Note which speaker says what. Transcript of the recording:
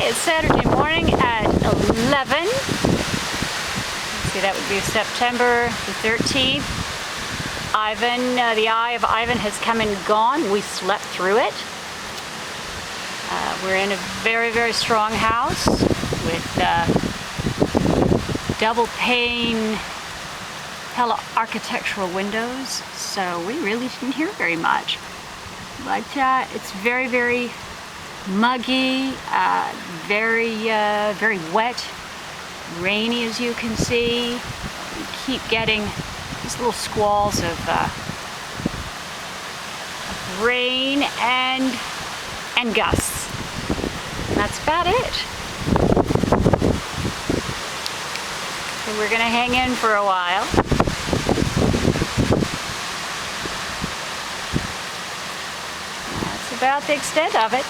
Speaker 1: It's Saturday morning at 11. Let's see, that would be September the 13th. The eye of Ivan has come and gone. We slept through it. We're in a very, very strong house with double pane architectural windows, so we really didn't hear very much. But it's very, very muggy, very wet, rainy, as you can see. We keep getting these little squalls of rain and gusts. And that's about it. So we're gonna hang in for a while. That's about the extent of it.